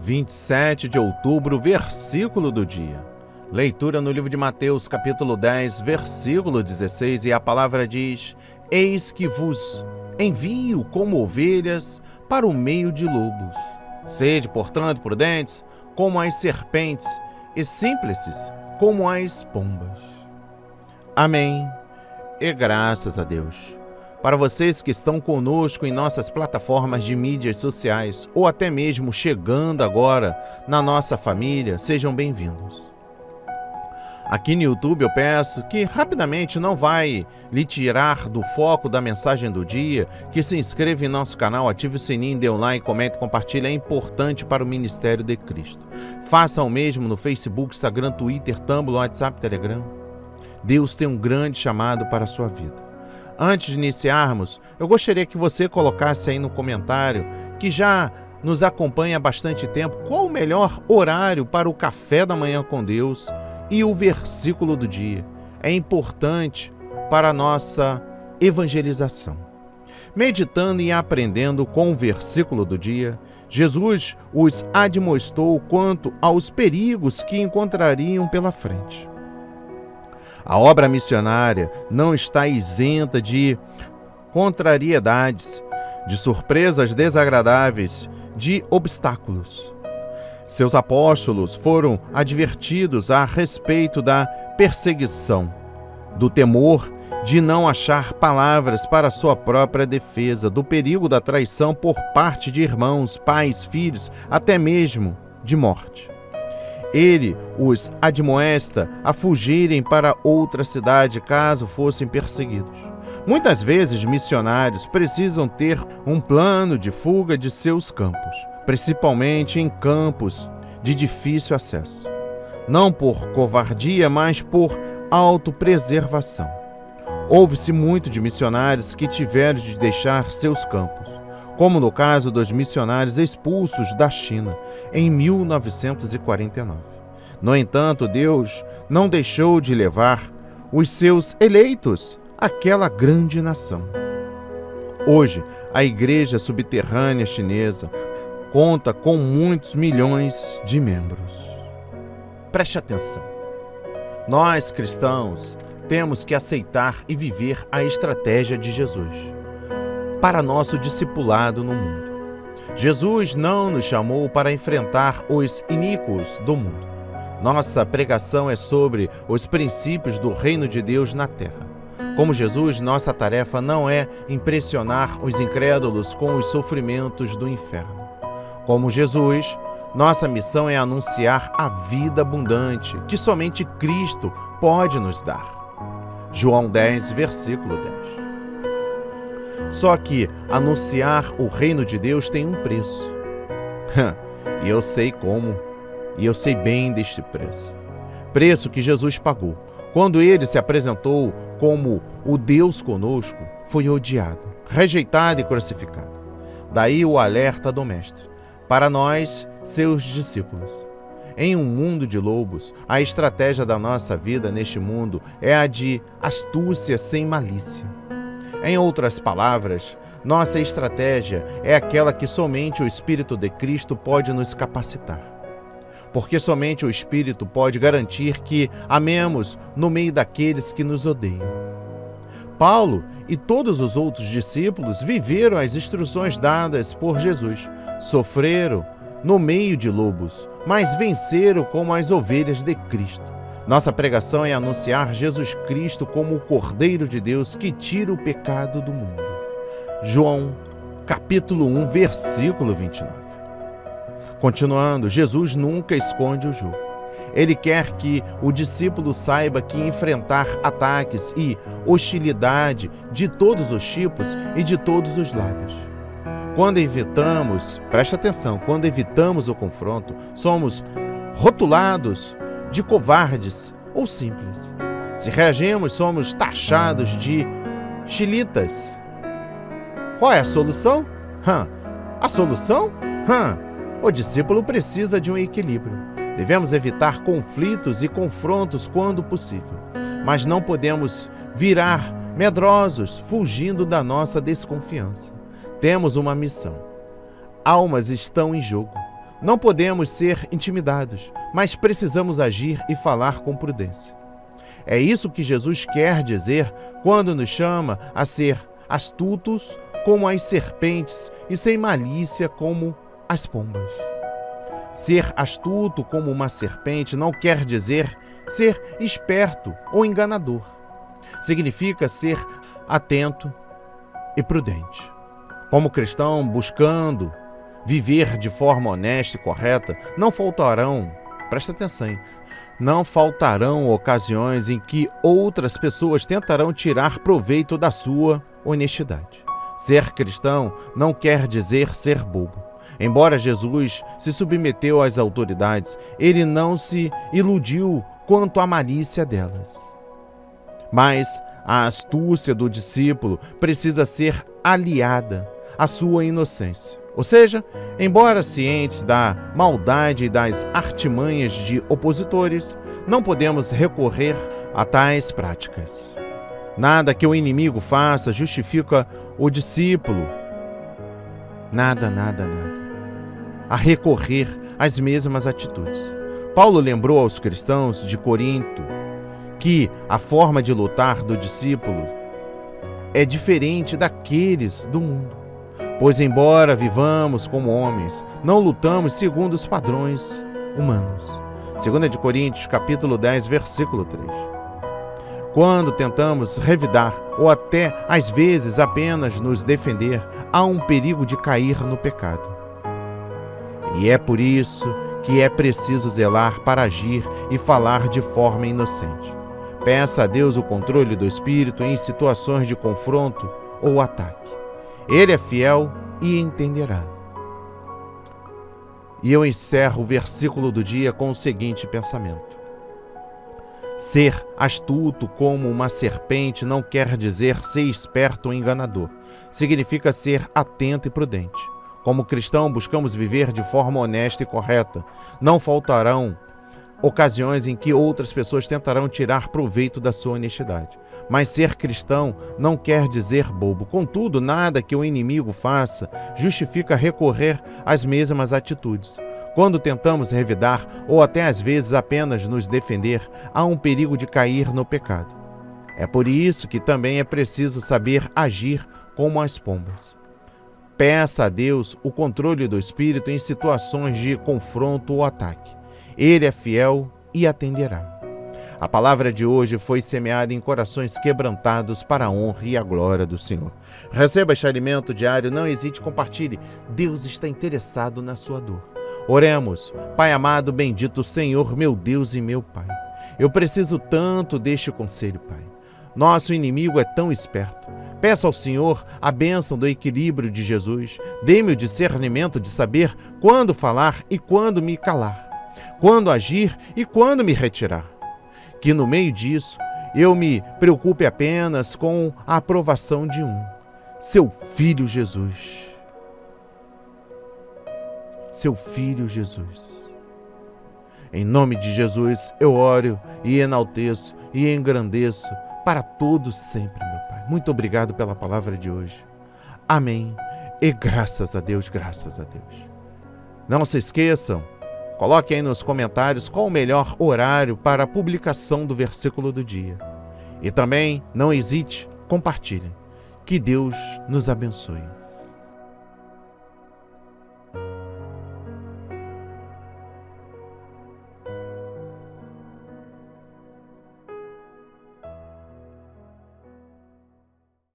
27 de outubro, versículo do dia. Leitura no livro de Mateus, capítulo 10, versículo 16, e a palavra diz: Eis que vos envio como ovelhas para o meio de lobos. Sede, portanto, prudentes como as serpentes e simples como as pombas. Amém e graças a Deus. Para vocês que estão conosco em nossas plataformas de mídias sociais ou até mesmo chegando agora na nossa família, sejam bem-vindos. Aqui no YouTube eu peço que rapidamente não vai lhe tirar do foco da mensagem do dia, que se inscreva em nosso canal, ative o sininho, dê um like, comente, compartilhe, é importante para o Ministério de Cristo. Faça o mesmo no Facebook, Instagram, Twitter, Tumblr, WhatsApp, Telegram. Deus tem um grande chamado para a sua vida. Antes de iniciarmos, eu gostaria que você colocasse aí no comentário, que já nos acompanha há bastante tempo, qual o melhor horário para o café da manhã com Deus e o versículo do dia. É importante para a nossa evangelização. Meditando e aprendendo com o versículo do dia, Jesus os admoestou quanto aos perigos que encontrariam pela frente. A obra missionária não está isenta de contrariedades, de surpresas desagradáveis, de obstáculos. Seus apóstolos foram advertidos a respeito da perseguição, do temor de não achar palavras para sua própria defesa, do perigo da traição por parte de irmãos, pais, filhos, até mesmo de morte. Ele os admoesta a fugirem para outra cidade caso fossem perseguidos. Muitas vezes, missionários precisam ter um plano de fuga de seus campos, principalmente em campos de difícil acesso. Não por covardia, mas por autopreservação. Ouve-se muito de missionários que tiveram de deixar seus campos, como no caso dos missionários expulsos da China em 1949. No entanto, Deus não deixou de levar os seus eleitos àquela grande nação. Hoje, a igreja subterrânea chinesa conta com muitos milhões de membros. Preste atenção. Nós, cristãos, temos que aceitar e viver a estratégia de Jesus para nosso discipulado no mundo. Jesus não nos chamou para enfrentar os iníquos do mundo. Nossa pregação é sobre os princípios do reino de Deus na terra. Como Jesus, nossa tarefa não é impressionar os incrédulos com os sofrimentos do inferno. Como Jesus, nossa missão é anunciar a vida abundante que somente Cristo pode nos dar. João 10, versículo 10. Só que anunciar o reino de Deus tem um preço. E eu sei como, e eu sei bem deste preço. Preço que Jesus pagou. Quando ele se apresentou como o Deus conosco, foi odiado, rejeitado e crucificado. Daí o alerta do Mestre para nós, seus discípulos. Em um mundo de lobos, a estratégia da nossa vida neste mundo é a de astúcia sem malícia. Em outras palavras, nossa estratégia é aquela que somente o Espírito de Cristo pode nos capacitar. Porque somente o Espírito pode garantir que amemos no meio daqueles que nos odeiam. Paulo e todos os outros discípulos viveram as instruções dadas por Jesus, sofreram no meio de lobos, mas venceram como as ovelhas de Cristo. Nossa pregação é anunciar Jesus Cristo como o Cordeiro de Deus que tira o pecado do mundo. João, capítulo 1, versículo 29. Continuando, Jesus nunca esconde o jugo. Ele quer que o discípulo saiba que enfrentar ataques e hostilidade de todos os tipos e de todos os lados. Quando evitamos, preste atenção, quando evitamos o confronto, somos rotulados de covardes ou simples. Se reagimos, somos taxados de chilitas. Qual é a solução? A solução? O discípulo precisa de um equilíbrio. Devemos evitar conflitos e confrontos quando possível, mas não podemos virar medrosos, fugindo da nossa desconfiança. Temos uma missão. Almas estão em jogo. não podemos ser intimidados, mas precisamos agir e falar com prudência. É isso que Jesus quer dizer quando nos chama a ser astutos como as serpentes e sem malícia como as pombas. Ser astuto como uma serpente não quer dizer ser esperto ou enganador. Significa ser atento e prudente. Como cristão, buscando viver de forma honesta e correta, não faltarão, presta atenção, hein? Não faltarão ocasiões em que outras pessoas tentarão tirar proveito da sua honestidade. Ser cristão não quer dizer ser bobo. Embora Jesus se submeteu às autoridades, ele não se iludiu quanto à malícia delas. Mas a astúcia do discípulo precisa ser aliada à sua inocência. Ou seja, embora cientes da maldade e das artimanhas de opositores, não podemos recorrer a tais práticas. Nada que o inimigo faça justifica o discípulo. Nada a recorrer às mesmas atitudes. Paulo lembrou aos cristãos de Corinto que a forma de lutar do discípulo é diferente daqueles do mundo. Pois, embora vivamos como homens, não lutamos segundo os padrões humanos. 2 de Coríntios, capítulo 10, versículo 3. Quando tentamos revidar, ou até às vezes apenas nos defender, há um perigo de cair no pecado. E é por isso que é preciso zelar para agir e falar de forma inocente. Peça a Deus o controle do espírito em situações de confronto ou ataque. Ele é fiel e entenderá. E eu encerro o versículo do dia com o seguinte pensamento. Ser astuto como uma serpente não quer dizer ser esperto ou enganador. Significa ser atento e prudente. Como cristão, buscamos viver de forma honesta e correta. Não faltarão ocasiões em que outras pessoas tentarão tirar proveito da sua honestidade. Mas ser cristão não quer dizer bobo. Contudo, nada que o inimigo faça justifica recorrer às mesmas atitudes. Quando tentamos revidar, ou até às vezes apenas nos defender, há um perigo de cair no pecado. É por isso que também é preciso saber agir como as pombas. Peça a Deus o controle do espírito em situações de confronto ou ataque. Ele é fiel e atenderá. A palavra de hoje foi semeada em corações quebrantados para a honra e a glória do Senhor. Receba este alimento diário, não hesite, compartilhe. Deus está interessado na sua dor. Oremos. Pai amado, bendito Senhor, meu Deus e meu Pai. Eu preciso tanto deste conselho, Pai. Nosso inimigo é tão esperto. Peço ao Senhor a bênção do equilíbrio de Jesus. Dê-me o discernimento de saber quando falar e quando me calar. Quando agir e quando me retirar. Que no meio disso eu me preocupe apenas com a aprovação de seu Filho Jesus. Seu Filho Jesus. Em nome de Jesus eu oro e enalteço e engrandeço para todos sempre, meu Pai. Muito obrigado pela palavra de hoje. Amém. E graças a Deus, graças a Deus. Não se esqueçam, coloque aí nos comentários qual o melhor horário para a publicação do versículo do dia. E também, não hesite, compartilhe. Que Deus nos abençoe.